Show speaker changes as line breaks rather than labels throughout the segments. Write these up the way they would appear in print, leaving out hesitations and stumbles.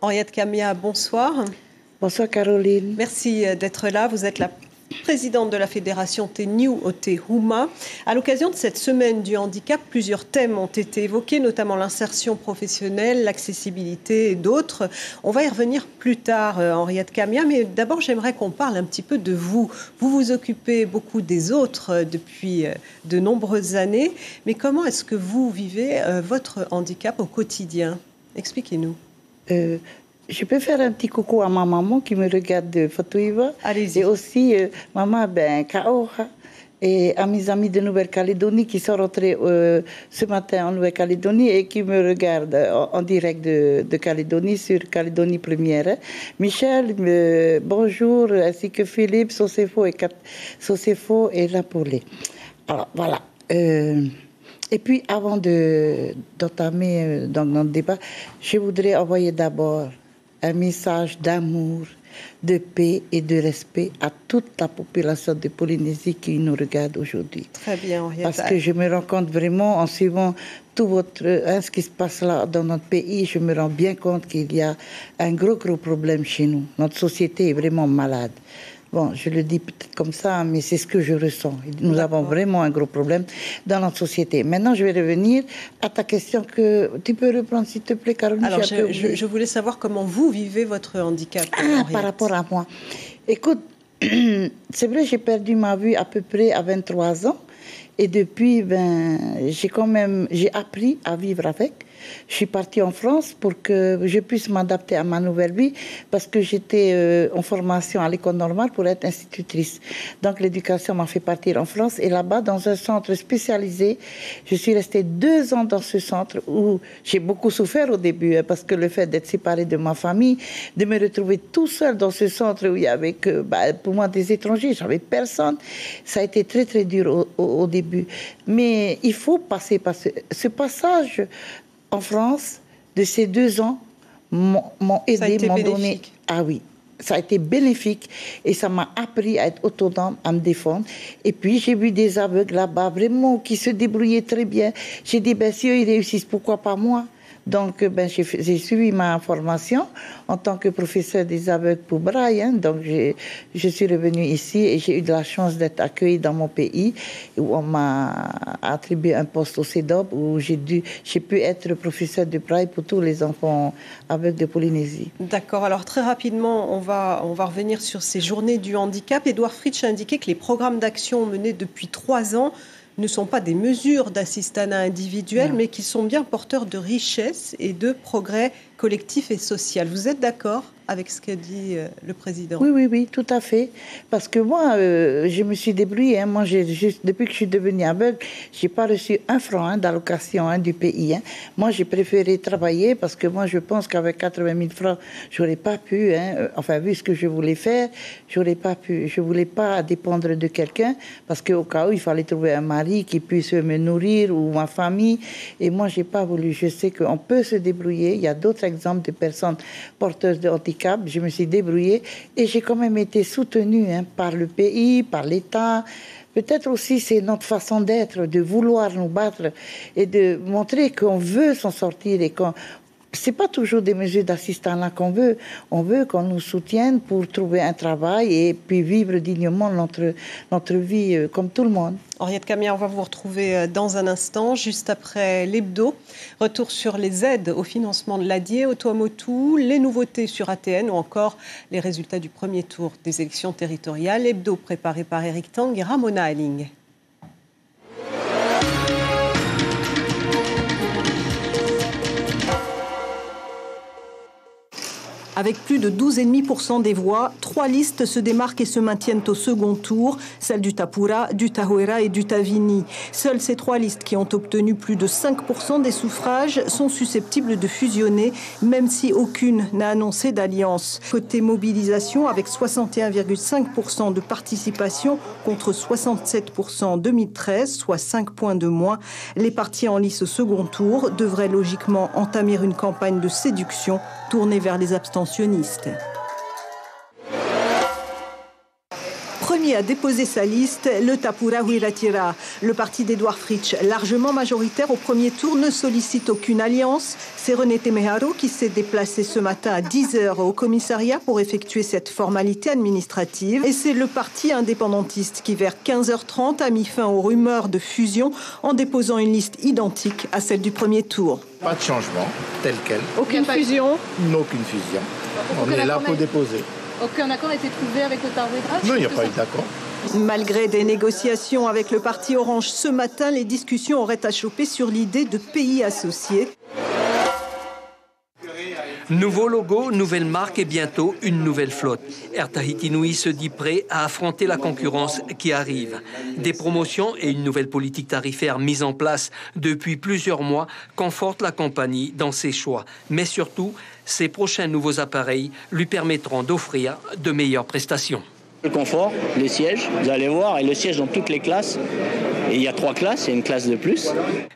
Henriette Camia, bonsoir.
Bonsoir Caroline.
Merci d'être là. Vous êtes la présidente de la fédération Teniu Ote Huma. À l'occasion de cette semaine du handicap, plusieurs thèmes ont été évoqués, notamment l'insertion professionnelle, l'accessibilité et d'autres. On va y revenir plus tard, Henriette Camia, mais d'abord j'aimerais qu'on parle un petit peu de vous. Vous vous occupez beaucoup des autres depuis de nombreuses années, mais comment est-ce que vous vivez votre handicap au quotidien? Expliquez-nous.
Je peux faire un petit coucou à ma maman qui me regarde de Fatouiva.
Allez-y.
Et aussi, maman Kaoha. Et à mes amis de Nouvelle-Calédonie qui sont rentrés ce matin en Nouvelle-Calédonie et qui me regardent en direct de Calédonie, sur Calédonie Première. Michel, bonjour, ainsi que Philippe, Sosefo et Lapolé. Alors, voilà. Et puis, avant d'entamer dans notre débat, je voudrais envoyer d'abord un message d'amour, de paix et de respect à toute la population de Polynésie qui nous regarde aujourd'hui.
Très bien, Henriette.
Parce que je me rends compte vraiment, en suivant tout ce qui se passe là dans notre pays, je me rends bien compte qu'il y a un gros problème chez nous. Notre société est vraiment malade. Bon, je le dis peut-être comme ça, mais c'est ce que je ressens. Nous avons vraiment un gros problème dans notre société. Maintenant, je vais revenir à ta question que tu peux reprendre, s'il te plaît, Caroline.
Alors, je voulais savoir comment vous vivez votre handicap.
Par rapport à moi. Écoute, c'est vrai, j'ai perdu ma vue à peu près à 23 ans. Et depuis, j'ai appris à vivre avec. Je suis partie en France pour que je puisse m'adapter à ma nouvelle vie parce que j'étais en formation à l'école normale pour être institutrice. Donc l'éducation m'a fait partir en France et là-bas, dans un centre spécialisé, je suis restée 2 ans dans ce centre où j'ai beaucoup souffert au début parce que le fait d'être séparée de ma famille, de me retrouver tout seul dans ce centre où il y avait que, pour moi, des étrangers, j'avais personne, ça a été très très dur au début. Mais il faut passer par ce passage en France, de ces 2 ans, m'ont aidé, m'ont donné... Ah oui, ça a été bénéfique et ça m'a appris à être autonome, à me défendre. Et puis, j'ai vu des aveugles là-bas, vraiment, qui se débrouillaient très bien. J'ai dit, si eux, ils réussissent, pourquoi pas moi? Donc, j'ai suivi ma formation en tant que professeur des aveugles pour Braille. Donc, je suis revenue ici et j'ai eu de la chance d'être accueillie dans mon pays où on m'a attribué un poste au CEDOP où j'ai pu être professeur de Braille pour tous les enfants aveugles de Polynésie.
D'accord. Alors, très rapidement, on va revenir sur ces journées du handicap. Édouard Fritsch a indiqué que les programmes d'action menés depuis 3 ans ne sont pas des mesures d'assistanat individuel, mais qui sont bien porteurs de richesse et de progrès collectif et social. Vous êtes d'accord avec ce que dit le président?
Oui, tout à fait. Parce que moi, je me suis débrouillée. Moi, depuis que je suis devenue aveugle, je n'ai pas reçu 1 franc d'allocation du pays. Moi, j'ai préféré travailler parce que moi, je pense qu'avec 80 000 francs, je n'aurais pas pu, vu ce que je voulais faire, je n'aurais pas pu. Je ne voulais pas dépendre de quelqu'un parce qu'au cas où, il fallait trouver un mari qui puisse me nourrir ou ma famille. Et moi, je n'ai pas voulu. Je sais qu'on peut se débrouiller. Il y a d'autres exemples de personnes porteuses de handicap. Je me suis débrouillée et j'ai quand même été soutenue par le pays, par l'État. Peut-être aussi c'est notre façon d'être, de vouloir nous battre et de montrer qu'on veut s'en sortir et qu'on... C'est pas toujours des mesures d'assistanat qu'on veut. On veut qu'on nous soutienne pour trouver un travail et puis vivre dignement notre vie comme tout le monde.
Henriette Camia, on va vous retrouver dans un instant, juste après l'hebdo. Retour sur les aides au financement de l'ADIE, au Tuamotu, les nouveautés sur ATN ou encore les résultats du premier tour des élections territoriales. Hebdo préparé par Eric Tang et Ramona Alling. Avec plus de 12,5% des voix, 3 listes se démarquent et se maintiennent au second tour, celles du Tapura, du Tahoera et du Tavini. Seules ces 3 listes qui ont obtenu plus de 5% des suffrages sont susceptibles de fusionner, même si aucune n'a annoncé d'alliance. Côté mobilisation, avec 61,5% de participation contre 67% en 2013, soit 5 points de moins, les partis en lice au second tour devraient logiquement entamer une campagne de séduction tournée vers les abstentionnistes. premier à déposer sa liste, le Tapura Huiratira. Le parti d'Edouard Fritsch, largement majoritaire au premier tour, ne sollicite aucune alliance. C'est René Temeharo qui s'est déplacé ce matin à 10h au commissariat pour effectuer cette formalité administrative. Et c'est le parti indépendantiste qui, vers 15h30, a mis fin aux rumeurs de fusion en déposant une liste identique à celle du premier tour.
Pas de changement, tel quel.
Aucune fusion?
Aucune fusion. On est là pour déposer.
Aucun accord a été trouvé avec le Tapura?
Non, il n'y a pas eu d'accord.
Malgré des négociations avec le parti Orange ce matin, les discussions auraient achoppé sur l'idée de pays associés.
Nouveau logo, nouvelle marque et bientôt une nouvelle flotte. Air Tahiti Nui se dit prêt à affronter la concurrence qui arrive. Des promotions et une nouvelle politique tarifaire mise en place depuis plusieurs mois confortent la compagnie dans ses choix. Mais surtout, ses prochains nouveaux appareils lui permettront d'offrir de meilleures prestations.
Le confort, les sièges, vous allez voir, et le siège dans toutes les classes. Et il y a 3 classes, il y a une classe de plus.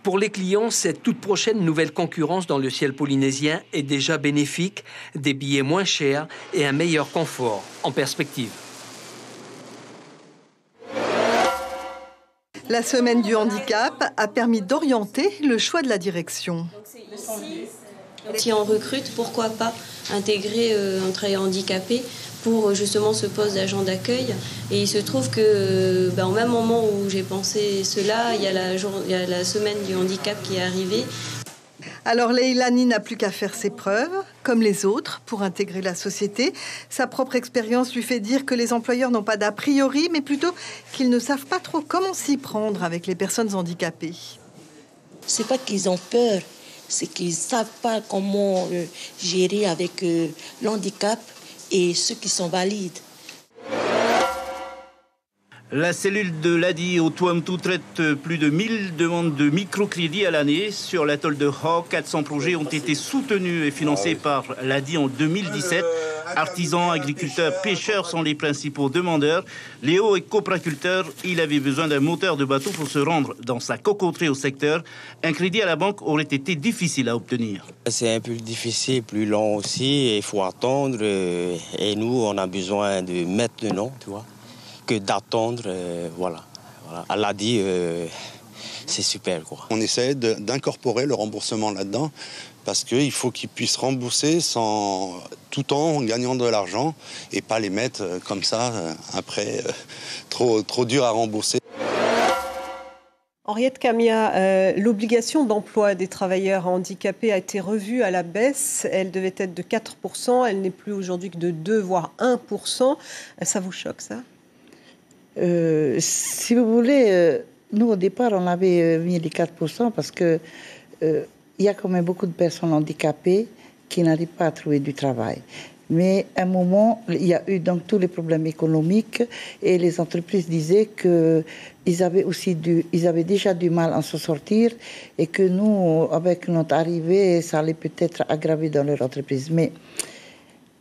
Pour les clients, cette toute prochaine nouvelle concurrence dans le ciel polynésien est déjà bénéfique, des billets moins chers et un meilleur confort en perspective.
La semaine du handicap a permis d'orienter le choix de la direction.
Si on recrute, pourquoi pas intégrer un travailleur handicapé pour justement ce poste d'agent d'accueil. Et il se trouve que, au même moment où j'ai pensé cela, il y a la semaine du handicap qui est arrivée.
Alors Leilani n'a plus qu'à faire ses preuves, comme les autres, pour intégrer la société. Sa propre expérience lui fait dire que les employeurs n'ont pas d'a priori, mais plutôt qu'ils ne savent pas trop comment s'y prendre avec les personnes handicapées.
C'est pas qu'ils ont peur, c'est qu'ils ne savent pas comment gérer avec l'handicap et ceux qui sont valides.
La cellule de l'ADI au Tuamotu traite plus de 1000 demandes de microcrédit à l'année. Sur l'atoll de Hawke, 400 projets ont été soutenus et financés par l'ADI en 2017. Artisans, agriculteurs, pêcheurs sont les principaux demandeurs. Léo est copraculteur. Il avait besoin d'un moteur de bateau pour se rendre dans sa cocoterie au secteur. Un crédit à la banque aurait été difficile à obtenir.
C'est un peu difficile, plus long aussi. Il faut attendre. Et nous, on a besoin de maintenant, tu vois, que d'attendre. Voilà. Elle a dit, c'est super, quoi.
On essaie d'incorporer le remboursement là-dedans parce qu'il faut qu'ils puissent rembourser tout en gagnant de l'argent et pas les mettre comme ça après trop dur à rembourser.
Henriette Camia, l'obligation d'emploi des travailleurs handicapés a été revue à la baisse. Elle devait être de 4%, elle n'est plus aujourd'hui que de 2 voire 1%. Ça vous choque, ça ?
Si vous voulez, nous au départ on avait mis les 4% parce que il y a quand même beaucoup de personnes handicapées qui n'arrivent pas à trouver du travail. Mais à un moment, il y a eu donc tous les problèmes économiques et les entreprises disaient qu'ils avaient déjà du mal à s'en sortir et que nous, avec notre arrivée, ça allait peut-être aggraver dans leur entreprise. Mais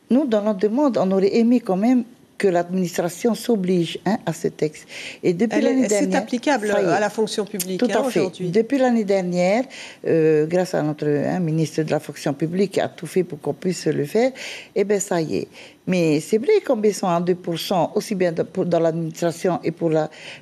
nous, dans notre demande, on aurait aimé quand même que l'administration s'oblige à ce texte. Et depuis l'année dernière,
c'est applicable à la fonction publique.
Tout à fait.
Aujourd'hui.
Depuis l'année dernière, grâce à notre ministre de la fonction publique qui a tout fait pour qu'on puisse le faire, eh bien ça y est. Mais c'est vrai qu'on baisse à 2%, aussi bien dans l'administration et pour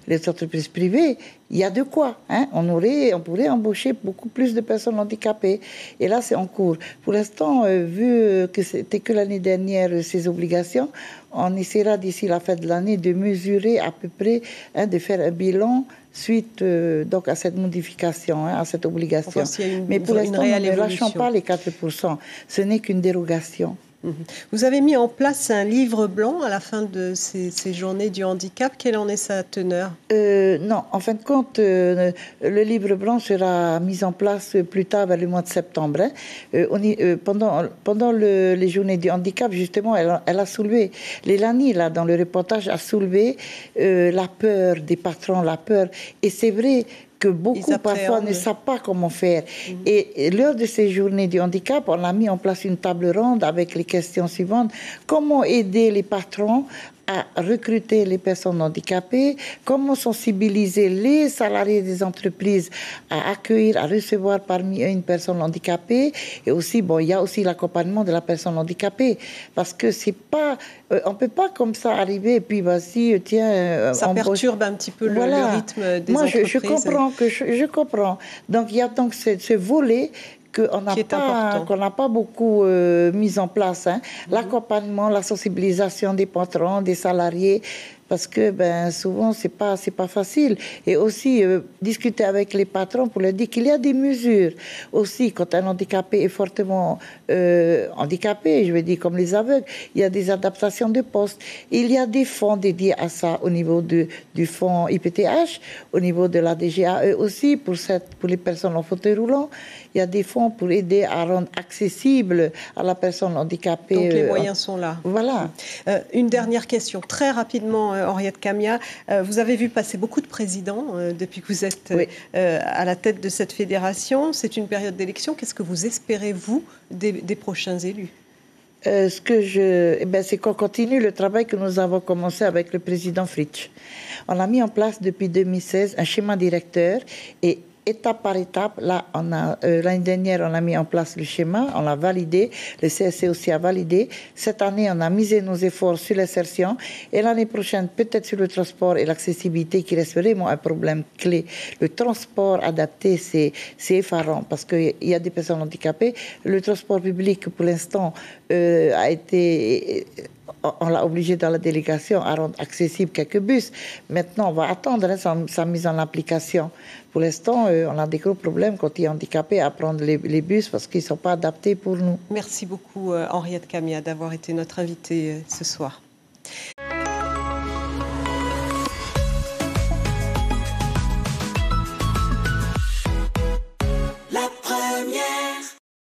les entreprises privées, il y a de quoi. On pourrait embaucher beaucoup plus de personnes handicapées. Et là, c'est en cours. Pour l'instant, vu que c'était que l'année dernière, ces obligations, on essaiera d'ici la fin de l'année de mesurer à peu près, de faire un bilan suite donc à cette modification, à cette obligation. Mais pour l'instant, nous ne lâchons pas les 4%. Ce n'est qu'une dérogation.
Vous avez mis en place un livre blanc à la fin de ces journées du handicap. Quelle en est sa teneur ?
Non, en fin de compte, le livre blanc sera mis en place plus tard, vers le mois de septembre. Pendant les journées du handicap, justement, elle a soulevé, Leilani, là, dans le reportage, a soulevé la peur des patrons, la peur. Et c'est vrai que beaucoup parfois ne savent pas comment faire. Et lors de ces journées du handicap, on a mis en place une table ronde avec les questions suivantes. Comment aider les patrons à recruter les personnes handicapées, comment sensibiliser les salariés des entreprises à accueillir, à recevoir parmi eux une personne handicapée. Et aussi, bon, il y a aussi l'accompagnement de la personne handicapée, parce que c'est pas, on peut pas comme ça arriver et puis vas-y, tiens.
Ça perturbe un petit peu le rythme des
entreprises.
Moi,
je comprends. Donc il y a donc ce volet qu'on n'a pas beaucoup mis en place. L'accompagnement, la sensibilisation des patrons, des salariés, parce que souvent, c'est pas facile. Et aussi, discuter avec les patrons pour leur dire qu'il y a des mesures. Aussi, quand un handicapé est fortement handicapé, je veux dire comme les aveugles, il y a des adaptations de poste. Il y a des fonds dédiés à ça au niveau du fonds IPTH, au niveau de la DGAE aussi, pour les personnes en fauteuil roulant. Il y a des fonds pour aider à rendre accessible à la personne handicapée.
Donc les moyens sont là.
Voilà.
Une dernière question, très rapidement, Henriette Camia. Vous avez vu passer beaucoup de présidents depuis que vous êtes à la tête de cette fédération. C'est une période d'élection. Qu'est-ce que vous espérez, vous, des prochains élus?
C'est qu'on continue le travail que nous avons commencé avec le président Fritsch. On a mis en place depuis 2016 un schéma directeur et étape par étape, là, l'année dernière, on a mis en place le schéma, on l'a validé, le CSC aussi a validé. Cette année, on a misé nos efforts sur l'insertion et l'année prochaine, peut-être sur le transport et l'accessibilité qui reste vraiment un problème clé. Le transport adapté, c'est effarant parce qu'il y a des personnes handicapées. Le transport public, pour l'instant, a été... On l'a obligé dans la délégation à rendre accessible quelques bus. Maintenant, on va attendre sa mise en application. Pour l'instant, on a des gros problèmes quand il est handicapé à prendre les bus parce qu'ils ne sont pas adaptés pour nous.
Merci beaucoup, Henriette Camia, d'avoir été notre invitée ce soir.